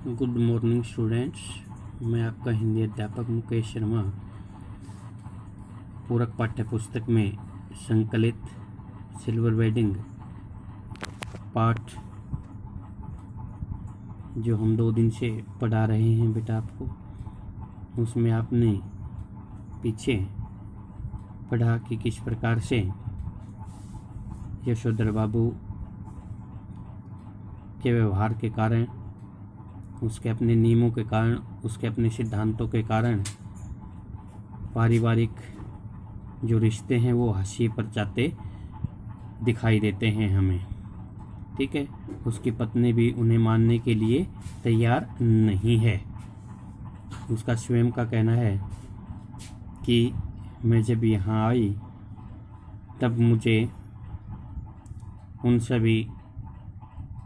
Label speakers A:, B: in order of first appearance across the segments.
A: Good morning students. मैं आपका हिंदी अध्यापक मुकेश शर्मा पूरक पाठ्य पुस्तक में संकलित सिल्वर वेडिंग पाठ जो हम 2 दिन से पढ़ा रहे हैं बेटा आपको, उसमें आपने पीछे पढ़ा कि किस प्रकार से यशोधर बाबू के व्यवहार के कारण, उसके अपने नियमों के कारण, उसके अपने सिद्धांतों के कारण पारिवारिक जो रिश्ते हैं वो हाशिए पर जाते दिखाई देते हैं हमें। ठीक है, उसकी पत्नी भी उन्हें मानने के लिए तैयार नहीं है। उसका स्वयं का कहना है कि मैं जब यहाँ आई तब मुझे उन सभी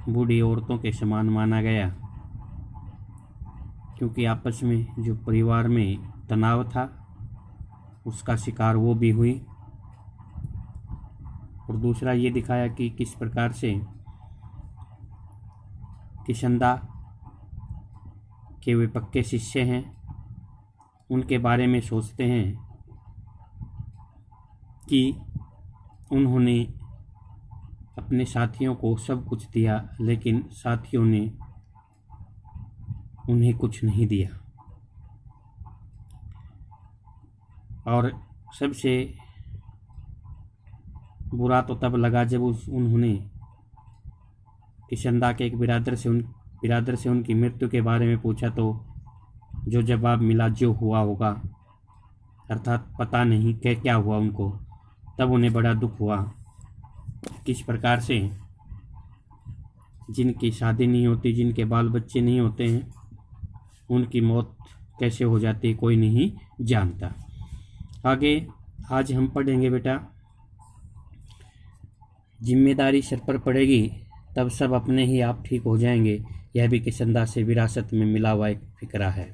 A: बूढ़ी औरतों के समान माना गया, क्योंकि आपस में जो परिवार में तनाव था उसका शिकार वो भी हुई। और दूसरा ये दिखाया कि किस प्रकार से किशनदा के वे पक्के शिष्य हैं, उनके बारे में सोचते हैं कि उन्होंने अपने साथियों को सब कुछ दिया, लेकिन साथियों ने उन्हें कुछ नहीं दिया। और सबसे बुरा तो तब लगा जब उन्होंने किशनदा के एक बिरादर से उनकी मृत्यु के बारे में पूछा, तो जो जवाब मिला जो हुआ होगा, अर्थात पता नहीं क्या हुआ उनको, तब उन्हें बड़ा दुख हुआ। किस प्रकार से जिनकी शादी नहीं होती, जिनके बाल बच्चे नहीं होते हैं, उनकी मौत कैसे हो जाती है कोई नहीं जानता। आगे आज हम पढ़ेंगे बेटा, जिम्मेदारी सर पर पड़ेगी तब सब अपने ही आप ठीक हो जाएंगे। यह भी किशनदा से विरासत में मिला हुआ एक फिक्रा है।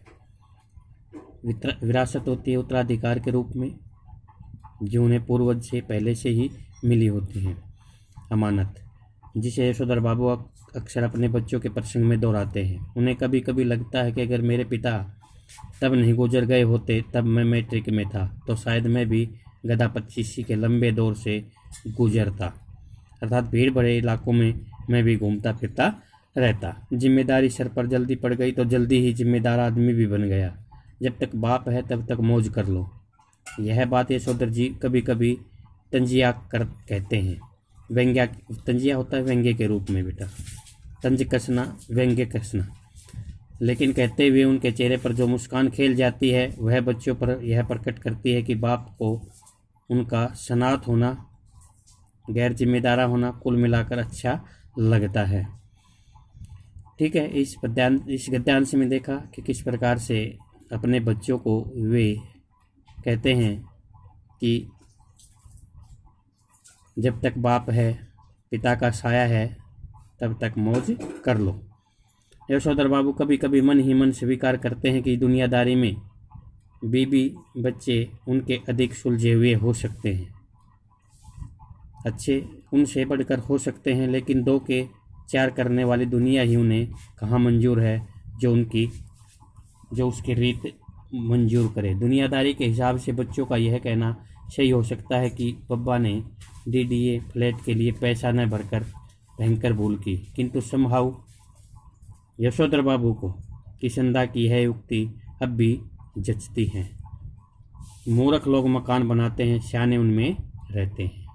A: विरासत होती है उत्तराधिकार के रूप में, जो उन्हें पूर्वज से पहले से ही मिली होती है, अमानत, जिसे यशोधर बाबू अक्सर अपने बच्चों के प्रसंग में दोहराते हैं। उन्हें कभी कभी लगता है कि अगर मेरे पिता तब नहीं गुजर गए होते, तब मैं मैट्रिक में था, तो शायद मैं भी गधा पच्चीसी के लंबे दौर से गुजरता, अर्थात भीड़ भरे इलाकों में मैं भी घूमता फिरता रहता। जिम्मेदारी सर पर जल्दी पड़ गई तो जल्दी ही जिम्मेदार आदमी भी बन गया। जब तक बाप है तब तक मौज कर लो। यह बात यशोधर जी कभी कभी तंजिया कहते हैं। व्यंग्या, तंजिया होता है व्यंग्य के रूप में बेटा, तंज कसना, व्यंग्य कसना। लेकिन कहते हुए उनके चेहरे पर जो मुस्कान खेल जाती है वह बच्चों पर यह प्रकट करती है कि बाप को उनका सनात होना, गैर जिम्मेदारा होना कुल मिलाकर अच्छा लगता है। ठीक है, इस गद्यांश में देखा कि किस प्रकार से अपने बच्चों को वे कहते हैं कि जब तक बाप है, पिता का साया है, तब तक मौज कर लो। यशोधर बाबू कभी कभी मन ही मन स्वीकार करते हैं कि दुनियादारी में बीबी बच्चे उनके अधिक सुलझे हुए हो सकते हैं, अच्छे उनसे बढ़कर हो सकते हैं, लेकिन 2 के 4 करने वाली दुनिया ही उन्हें कहाँ मंजूर है जो उसकी रीत मंजूर करे। दुनियादारी के हिसाब से बच्चों का यह कहना सही हो सकता है कि पब्बा ने डीडीए फ्लैट के लिए पैसा न भरकर भयंकर भूल की, किंतु समहाउ यशोधर बाबू को किशनदा की यह युक्ति अब भी जचती है। मूर्ख लोग मकान बनाते हैं, सियाने उनमें रहते हैं।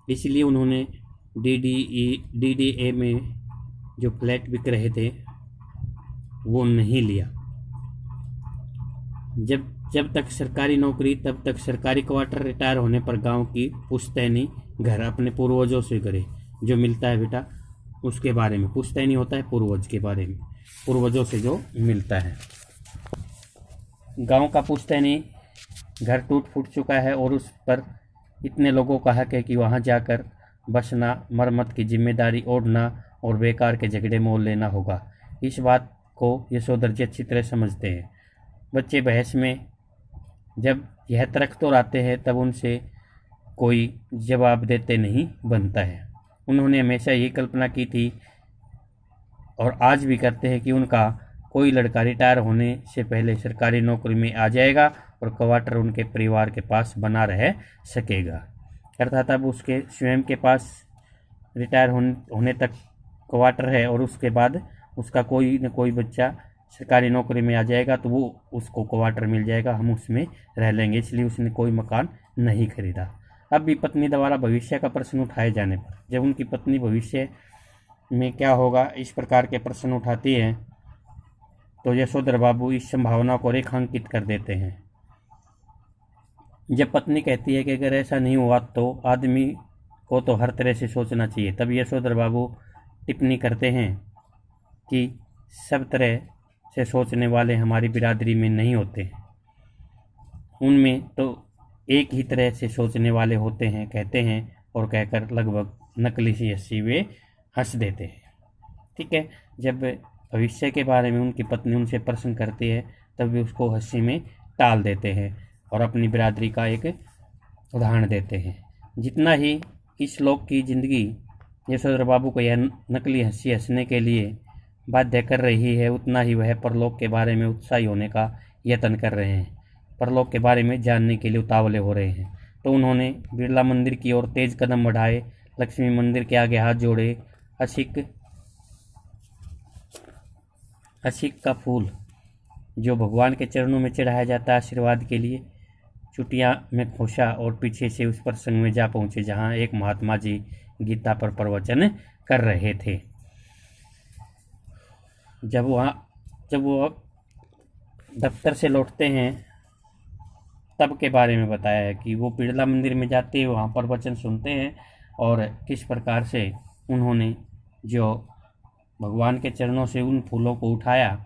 A: इसलिए उन्होंने डीडीए में जो फ्लैट बिक रहे थे वो नहीं लिया। जब तक सरकारी नौकरी तब तक सरकारी क्वार्टर, रिटायर होने पर गांव की पुश्तैनी घर अपने पूर्वजों से करे। जो मिलता है बेटा उसके बारे में, पुश्तैनी होता है पूर्वज के बारे में, पूर्वजों से जो मिलता है। गांव का पुश्तैनी घर टूट फूट चुका है और उस पर इतने लोगों का हक है कि वहां जाकर बसना, मरम्मत की जिम्मेदारी ओढ़ना और बेकार के झगड़े मोल लेना होगा। इस बात को यशोधर जी अच्छी तरह समझते हैं। बच्चे बहस में जब यह तर्क तो आते हैं तब उनसे कोई जवाब देते नहीं बनता है। उन्होंने हमेशा यही कल्पना की थी और आज भी करते हैं कि उनका कोई लड़का रिटायर होने से पहले सरकारी नौकरी में आ जाएगा और क्वार्टर उनके परिवार के पास बना रह सकेगा। अर्थात अब उसके स्वयं के पास रिटायर होने तक क्वार्टर है और उसके बाद उसका कोई न कोई बच्चा सरकारी नौकरी में आ जाएगा तो वो उसको क्वार्टर मिल जाएगा, हम उसमें रह लेंगे, इसलिए उसने कोई मकान नहीं खरीदा। अब भी पत्नी द्वारा भविष्य का प्रश्न उठाए जाने पर, जब उनकी पत्नी भविष्य में क्या होगा इस प्रकार के प्रश्न उठाती है तो यशोधर बाबू इस संभावना को रेखांकित कर देते हैं। जब पत्नी कहती है कि अगर ऐसा नहीं हुआ तो आदमी को तो हर तरह से सोचना चाहिए, तब यशोधर बाबू टिप्पणी करते हैं कि सब तरह से सोचने वाले हमारी बिरादरी में नहीं होते, उनमें तो एक ही तरह से सोचने वाले होते हैं, कहते हैं और कहकर लगभग नकली सी हंसी वे हंस देते हैं। ठीक है, जब भविष्य के बारे में उनकी पत्नी उनसे प्रश्न करती है तब वे उसको हंसी में टाल देते हैं और अपनी बिरादरी का एक उदाहरण देते हैं। जितना ही इस लोक की जिंदगी यशोधर बाबू को यह नकली हंसी हंसने के लिए बाध्य कर रही है, उतना ही वह परलोक के बारे में उत्साही होने का यत्न कर रहे हैं, परलोक के बारे में जानने के लिए उतावले हो रहे हैं। तो उन्होंने बिरला मंदिर की ओर तेज कदम बढ़ाए, लक्ष्मी मंदिर के आगे हाथ जोड़े, असिक का फूल जो भगवान के चरणों में चढ़ाया जाता है आशीर्वाद के लिए, चुटिया में खोसा और पीछे से उस प्रसंग में जा पहुंचे जहां एक महात्मा जी गीता पर प्रवचन कर रहे थे। जब वो दफ्तर से लौटते हैं तब के बारे में बताया है कि वो बिरला मंदिर में जाते हैं, वहाँ पर वचन सुनते हैं और किस प्रकार से उन्होंने जो भगवान के चरणों से उन फूलों को उठाया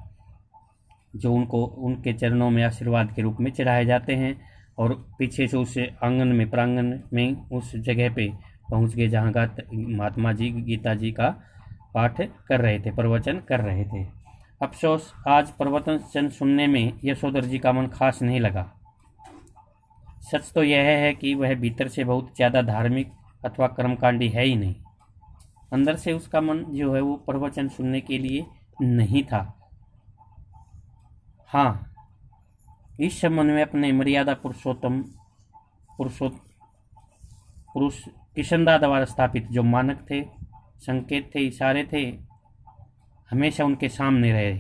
A: जो उनको उनके चरणों में आशीर्वाद के रूप में चढ़ाए जाते हैं, और पीछे से उस प्रांगण में उस जगह पे पहुँच गए जहाँ महात्मा जी गीता जी का पाठ कर रहे थे, प्रवचन कर रहे थे। अफसोस आज प्रवचन सुनने में यशोधर जी का मन खास नहीं लगा। सच तो यह है कि वह भीतर से बहुत ज़्यादा धार्मिक अथवा कर्मकांडी है ही नहीं, अंदर से उसका मन जो है वो प्रवचन सुनने के लिए नहीं था। हाँ, इस संबंध में अपने मर्यादा पुरुष किशनदास द्वारा स्थापित जो मानक थे, संकेत थे, इशारे थे, हमेशा उनके सामने रहे।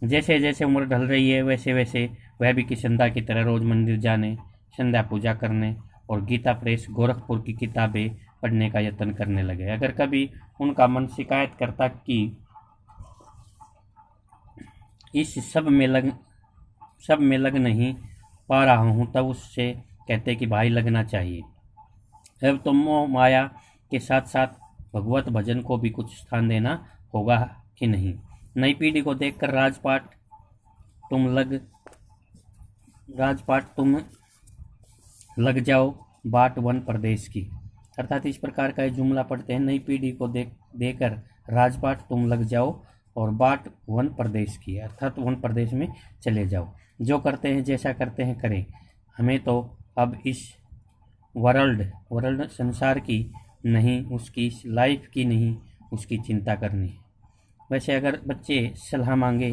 A: जैसे जैसे उम्र ढल रही है वैसे वैसे वह भी किशनदा की तरह रोज मंदिर जाने, संध्या पूजा करने और गीता प्रेस गोरखपुर की किताबें पढ़ने का यत्न करने लगे। अगर कभी उनका मन शिकायत करता कि इस सब में लग नहीं पा रहा हूँ, तब उससे कहते कि भाई लगना चाहिए। अब तो मोह माया के साथ साथ भगवत भजन को भी कुछ स्थान देना होगा कि नहीं। नई पीढ़ी को देखकर राजपाट तुम लग जाओ बाट वन प्रदेश की, अर्थात इस प्रकार का जुमला पढ़ते हैं, नई पीढ़ी को देकर राजपाट तुम लग जाओ और बाट वन प्रदेश की, अर्थात वन प्रदेश में चले जाओ। जो करते हैं जैसा करते हैं करें, हमें तो अब इस वर्ल्ड संसार की नहीं, उसकी लाइफ की नहीं, उसकी चिंता करनी है। वैसे अगर बच्चे सलाह मांगे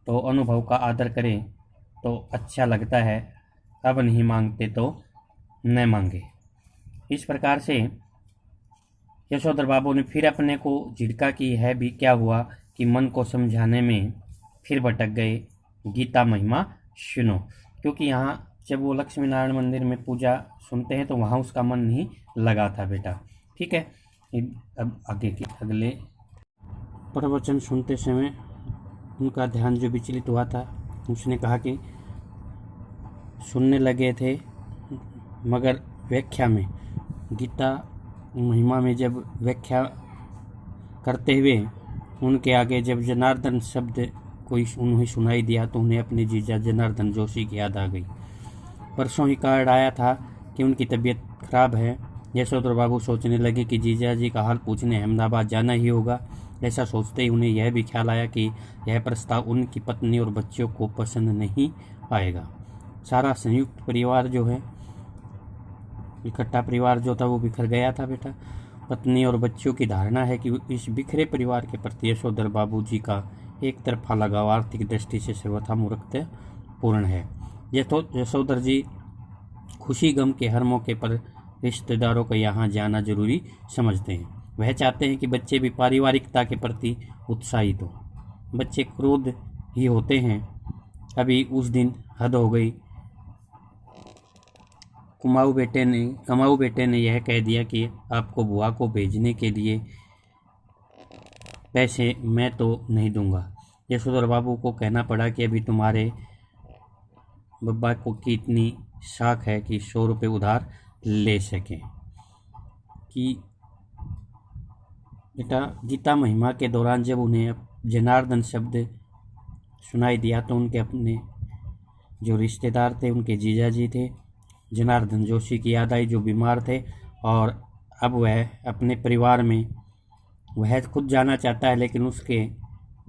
A: तो अनुभव का आदर करें तो अच्छा लगता है, अब नहीं मांगते तो न मांगे। इस प्रकार से यशोधर बाबू ने फिर अपने को झिड़का कि है भी क्या हुआ कि मन को समझाने में फिर भटक गए। गीता महिमा सुनो, क्योंकि यहाँ जब वो लक्ष्मी नारायण मंदिर में पूजा सुनते हैं तो वहाँ उसका मन नहीं लगा था बेटा। ठीक है, अब आगे के अगले प्रवचन सुनते समय उनका ध्यान जो विचलित हुआ था, उसने कहा कि सुनने लगे थे मगर व्याख्या में, गीता महिमा में जब व्याख्या करते हुए उनके आगे जब जनार्दन शब्द कोई उन्हें सुनाई दिया तो उन्हें अपने जीजा जनार्दन जोशी की याद आ गई। परसों ही कार्ड आया था कि उनकी तबीयत खराब है। यशोधर बाबू सोचने लगे कि जीजा जी का हाल पूछने अहमदाबाद जाना ही होगा। ऐसा सोचते ही उन्हें यह भी ख्याल आया कि यह प्रस्ताव उनकी पत्नी और बच्चों को पसंद नहीं आएगा। सारा संयुक्त परिवार जो है, इकट्ठा परिवार जो था वो बिखर गया था बेटा। पत्नी और बच्चों की धारणा है कि इस बिखरे परिवार के प्रति यशोधर बाबू जी का एक तरफा लगाव आर्थिक दृष्टि से सर्वथा मूर्खतापूर्ण है। यशोधर जी खुशी गम के हर मौके पर रिश्तेदारों को यहाँ जाना जरूरी समझते हैं। वह चाहते हैं कि बच्चे भी पारिवारिकता के प्रति उत्साहित हो। बच्चे क्रोध ही होते हैं। अभी उस दिन हद हो गई। कमाऊ बेटे ने यह कह दिया कि आपको बुआ को भेजने के लिए पैसे मैं तो नहीं दूंगा। यशोधर बाबू को कहना पड़ा कि अभी तुम्हारे बब्बा को की इतनी शाख है कि 100 रुपये उधार ले सकें। कि बेटा गीता महिमा के दौरान जब उन्हें जनार्दन शब्द सुनाई दिया तो उनके अपने जो रिश्तेदार थे, उनके जीजा जी थे, जनार्दन जोशी की याद आई जो बीमार थे। और अब वह अपने परिवार में वह खुद जाना चाहता है, लेकिन उसके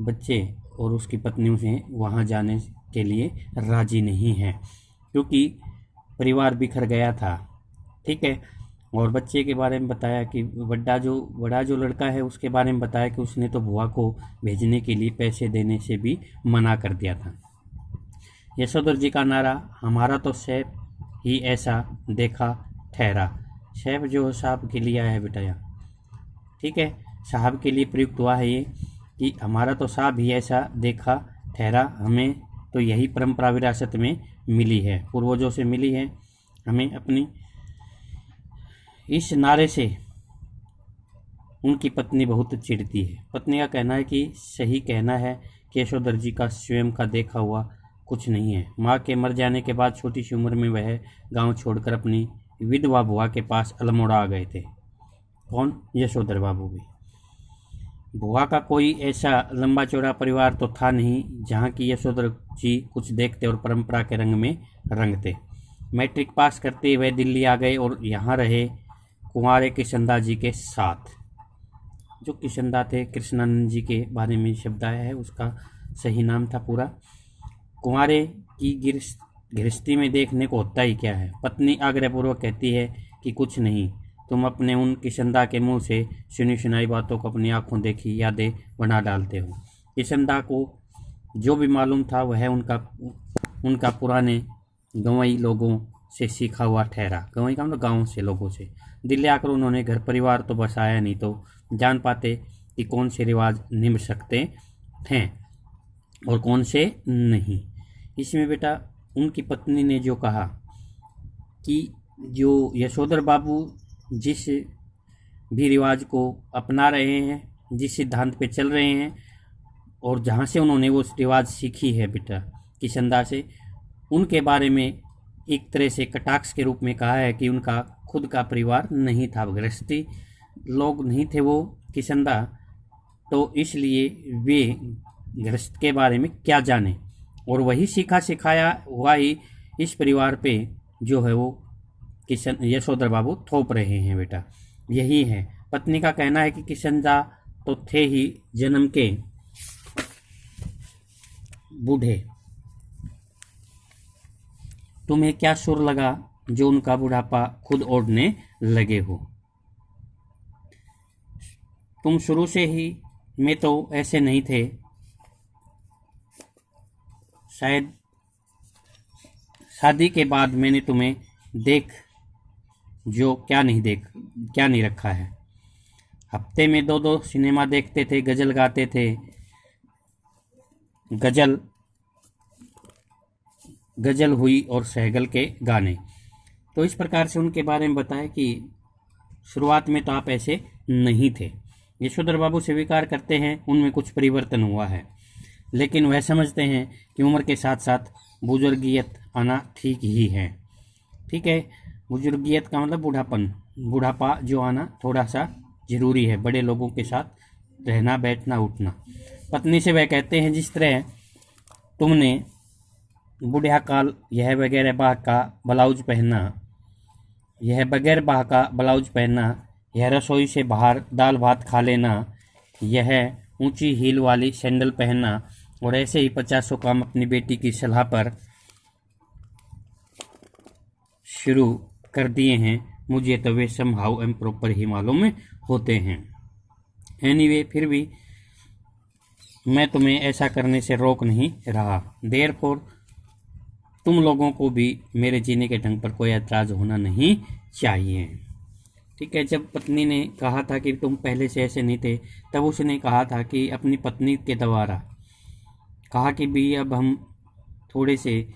A: बच्चे और उसकी पत्नी उसे वहाँ जाने के लिए राजी नहीं है, क्योंकि परिवार बिखर गया था। ठीक है। और बच्चे के बारे में बताया कि बड़ा जो लड़का है उसके बारे में बताया कि उसने तो बुआ को भेजने के लिए पैसे देने से भी मना कर दिया था। यशोधर जी का नारा, हमारा तो सैफ ही ऐसा देखा ठहरा। सैफ जो साहब के लिए आया है बेटा यहाँ, ठीक है, साहब के लिए प्रयुक्त हुआ है ये कि हमारा तो साहब ही ऐसा देखा ठहरा। हमें तो यही परंपरा विरासत में मिली है, पूर्वजों से मिली है। हमें अपनी इस नारे से उनकी पत्नी बहुत चिढ़ती है। पत्नी का कहना है कि सही कहना है कि यशोधर जी का स्वयं का देखा हुआ कुछ नहीं है। माँ के मर जाने के बाद छोटी सी उम्र में वह गांव छोड़कर अपनी विधवा बुआ के पास अल्मोड़ा आ गए थे। कौन? यशोधर बाबू भी। बुआ का कोई ऐसा लंबा चौड़ा परिवार तो था नहीं जहाँ की यशोधर जी कुछ देखते और परंपरा के रंग में रंगते। मैट्रिक पास करते वह दिल्ली आ गए और यहाँ रहे कुंवारे किशनदा जी के साथ। जो किशनदा थे, कृष्णानंद जी के बारे में शब्द आया है, उसका सही नाम था पूरा। कुंवारे की गृहस्थी में देखने को होता ही क्या है। पत्नी आग्रहपूर्वक कहती है कि कुछ नहीं, तुम अपने उन किशनदा के मुंह से सुनी सुनाई बातों को अपनी आंखों देखी यादें बना डालते हो। किशनदा को जो भी मालूम था वह उनका पुराने गंवई लोगों से सीखा हुआ ठहरा। गंवई का मतलब गाँव से लोगों से। दिल्ली आकर उन्होंने घर परिवार तो बसाया नहीं तो जान पाते कि कौन से रिवाज निभ सकते थे और कौन से नहीं। इसमें बेटा उनकी पत्नी ने जो कहा कि जो यशोधर बाबू जिस भी रिवाज को अपना रहे हैं, जिस सिद्धांत पे चल रहे हैं और जहाँ से उन्होंने वो रिवाज सीखी है बेटा किशनदा से, उनके बारे में एक तरह से कटाक्ष के रूप में कहा है कि उनका खुद का परिवार नहीं था, गृहस्थी लोग नहीं थे वो किशनदा, तो इसलिए वे गृहस्थ के बारे में क्या जाने। और वही सीखा सिखाया हुआ ही इस परिवार पे जो है वो यशोधर बाबू थोप रहे हैं बेटा, यही है। पत्नी का कहना है कि किशनदा तो थे ही जन्म के बूढ़े, तुम्हें क्या सुर लगा जो उनका बुढ़ापा खुद ओढ़ने लगे हो। तुम शुरू से ही में तो ऐसे नहीं थे, शायद शादी के बाद मैंने तुम्हें देख जो क्या नहीं रखा है। हफ्ते में 2-2 सिनेमा देखते थे, गजल गाते थे, गजल हुई और सहगल के गाने। तो इस प्रकार से उनके बारे में बताया कि शुरुआत में तो आप ऐसे नहीं थे। यशोधर बाबू स्वीकार करते हैं उनमें कुछ परिवर्तन हुआ है, लेकिन वह समझते हैं कि उम्र के साथ साथ बुजुर्गियत आना ठीक ही है। ठीक है, बुजुर्गियत का मतलब बुढ़ापा जो आना थोड़ा सा जरूरी है, बड़े लोगों के साथ रहना, बैठना, उठना। पत्नी से वह कहते हैं जिस तरह तुमने बुढ़िया काल यह बगैर बाह का ब्लाउज पहनना, यह रसोई से बाहर दाल भात खा लेना, यह ऊंची हील वाली सैंडल पहनना और ऐसे ही 50 काम अपनी बेटी की सलाह पर शुरू कर दिए हैं। मुझे तो वे समहाउ एम प्रॉपर ही मालूम होते हैं। एनीवे, फिर भी मैं तुम्हें ऐसा करने से रोक नहीं रहा। देयरफॉर तुम लोगों को भी मेरे जीने के ढंग पर कोई ऐतराज़ होना नहीं चाहिए। ठीक है। जब पत्नी ने कहा था कि तुम पहले से ऐसे नहीं थे, तब उसने कहा था कि अपनी पत्नी के द्वारा कहा कि भी अब हम थोड़े से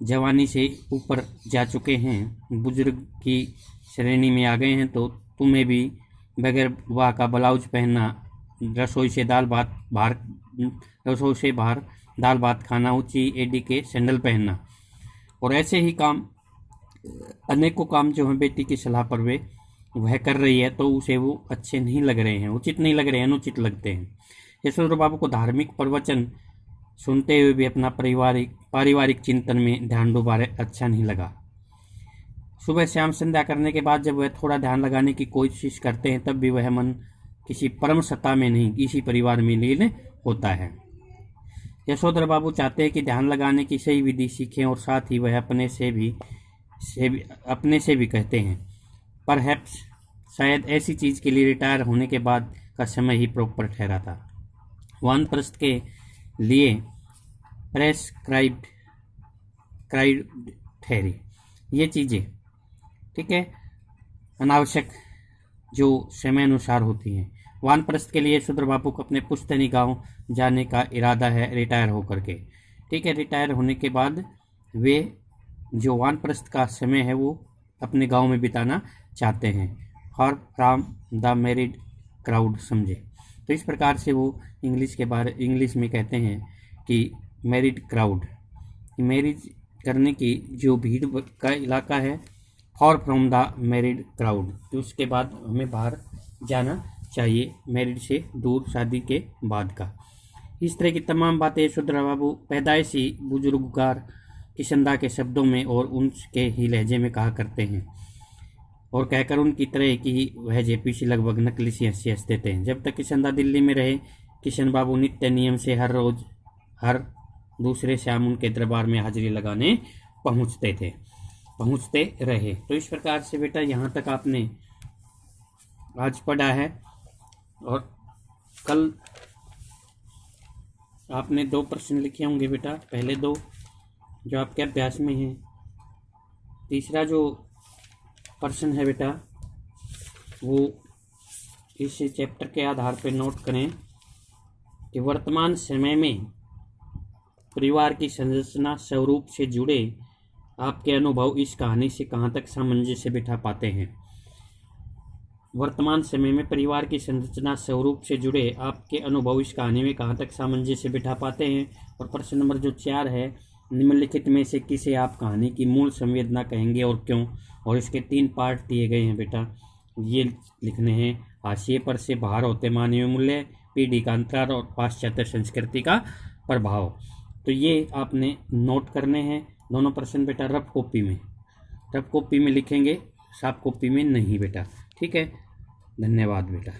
A: जवानी से ऊपर जा चुके हैं, बुजुर्ग की श्रेणी में आ गए हैं, तो तुम्हें भी बगैर वाह का ब्लाउज पहनना, रसोई से बाहर दाल भात खाना, ऊंची एडी के सैंडल पहनना और ऐसे ही काम, अनेकों काम जो हैं बेटी की सलाह पर वह कर रही है, तो उसे वो अच्छे नहीं लग रहे हैं, उचित नहीं लग रहे हैं, अनुचित लगते हैं। यशोधर बाबू को धार्मिक प्रवचन सुनते हुए भी अपना पारिवारिक चिंतन में ध्यान डूबा अच्छा नहीं लगा। सुबह शाम संध्या करने के बाद जब वह थोड़ा ध्यान लगाने की कोशिश करते हैं, तब भी वह मन किसी परम सत्ता में नहीं, इसी परिवार में लीन होता है। यशोधर बाबू चाहते हैं कि ध्यान लगाने की सही विधि सीखें और साथ ही वह अपने से भी कहते हैं। परहैप्स शायद ऐसी चीज़ के लिए रिटायर होने के बाद का समय ही प्रॉपर ठहरा था। वानप्रस्थ के लिए प्रेस्क्राइब्ड ठहरी ये चीज़ें, ठीक है, अनावश्यक जो समय अनुसार होती हैं। वानप्रस्थ के लिए यशोधर बाबू को अपने पुश्तैनी गांव जाने का इरादा है रिटायर होकर के। ठीक है। रिटायर होने के बाद वे जो वानप्रस्थ का समय है वो अपने गांव में बिताना चाहते हैं। For from the married crowd, समझे। तो इस प्रकार से वो इंग्लिश में कहते हैं कि मैरिड क्राउड, मैरिज करने की जो भीड़ का इलाका है, for from the married crowd, तो उसके बाद हमें बाहर जाना चाहिए, मैरिड से दूर, शादी के बाद का। इस तरह की तमाम बातें यशोधर बाबू पैदाइशी बुजुर्गकार किशनदा के शब्दों में और उनके ही लहजे में कहा करते हैं और कहकर उनकी तरह की वह जेपी से लगभग नकली सी हंसी हंसते थे। जब तक किशनदा दिल्ली में रहे, किशन बाबू नित्य नियम से हर रोज हर दूसरे शाम उनके दरबार में हाजिरी लगाने पहुंचते रहे। तो इस प्रकार से बेटा यहाँ तक आपने आज पढ़ा है और कल आपने 2 प्रश्न लिखे होंगे बेटा, पहले 2 जो आपके अभ्यास में हैं। तीसरा जो प्रश्न है बेटा वो इस चैप्टर के आधार पर नोट करें कि वर्तमान समय में परिवार की संरचना स्वरूप से जुड़े आपके अनुभव इस कहानी से कहाँ तक सामंजस्य बिठा पाते हैं। वर्तमान समय में परिवार की संरचना स्वरूप से जुड़े आपके अनुभव इस कहानी में कहाँ तक सामंजस्य बिठा पाते हैं। और प्रश्न नंबर जो 4 है, निम्नलिखित में से किसे आप कहानी की मूल संवेदना कहेंगे और क्यों। और इसके 3 पार्ट दिए गए हैं बेटा, ये लिखने हैं। हाशिए पर से बाहर होते मानवीय मूल्य, पीढ़ी का अंतराल और पाश्चात्य संस्कृति का प्रभाव। तो ये आपने नोट करने हैं दोनों प्रश्न बेटा, रफ कॉपी में लिखेंगे, सॉफ्ट कॉपी में नहीं बेटा। ठीक है, धन्यवाद बेटा।